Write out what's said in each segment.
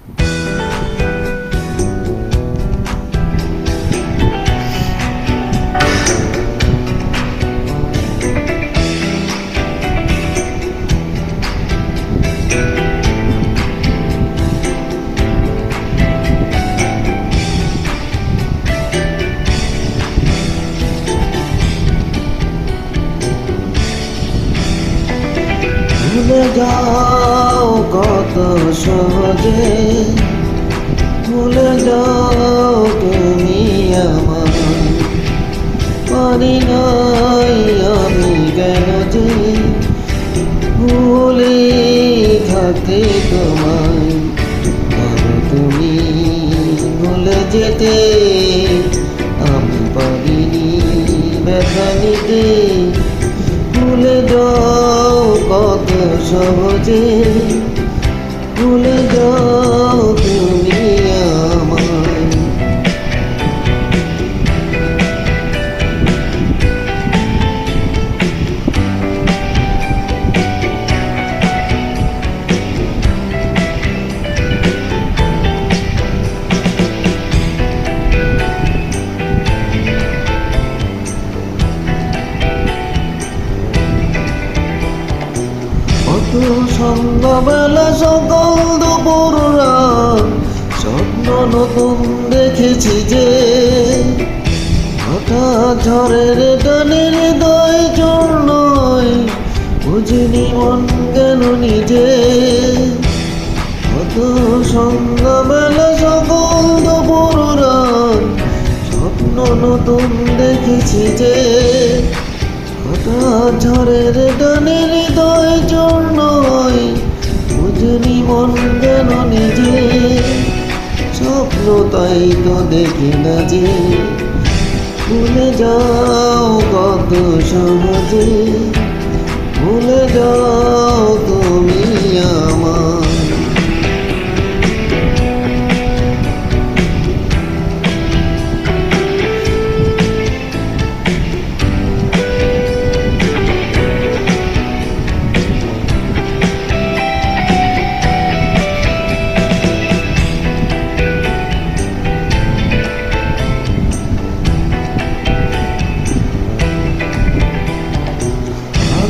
ভুলে যাও কত সহজে, ভুলে যাও তুমি আমায়। পারি নাই আমি কেন যে ভুলে থাকতে তোমায়। আর তুমি ভুলে যেতে আমি পারিনি ব্যথা নিতে। ভুলে যাও কত সহজে, ভুলে যাও তুমি আমায়। সন্ধ্যাবেলা সকাল দুপুর রাত স্বপ্ন নতুন দেখেছি যে, হঠাৎ ঝড়ের টানের হৃদয় জোর নয়, বুঝিনি মন কেন নিজে। কত সন্ধ্যাবেলা সকাল দুপুর রাত স্বপ্ন নতুন দেখেছি যে, হঠাৎ ঝড়ের টানের হৃদয় জোর নয়, বুঝিনি মন কেন নিজে। স্বপ্ন তাই তো দেখি না যে, ভুলে যাও কত সহজে, ভুলে যাও তুমি আমায়।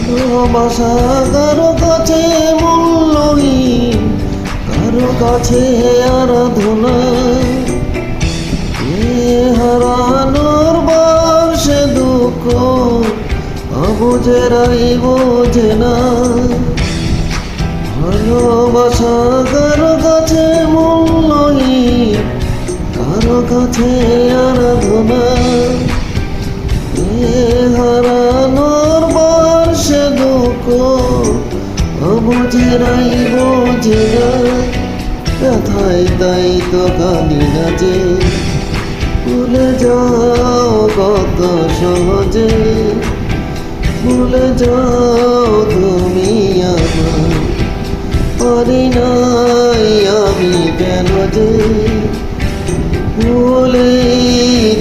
ভালোবাসা কারো কাছে মূল্যহীন, কারো কাছে আরাধনা। হারানোর বর্ষে দুঃখ অবুঝেরাই বোঝে না। ভালোবাসা কারো কাছে মূল্যহীন, কারো কাছে আরাধনা। হারানোর বর্ষে দুঃখ অবুঝেরাই বোঝে না। ব্যথায় তাই তো কাঁদি না যে, ভুলে যাও কত সহজে, ভুলে যাও তুমি আমায়। পারি নাই আমি কেন যে ভুলে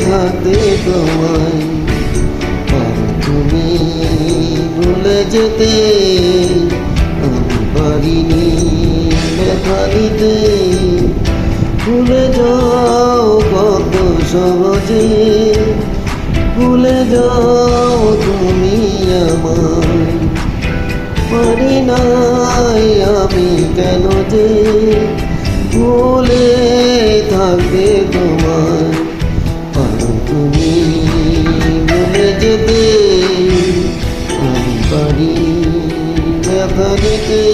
থাকতে তোমায়। তুমি ভুলে যেতে আমি পারিনি ব্যথা নিতে। ভুলে যাও কত সহজে, ভুলে যাও তুমি আমায়। পারি নাই আমি কেন যে ভুলে থাকতে তোমায়। পারো তুমি ভুলে যেতে আমি পারি ব্যথা নিতে।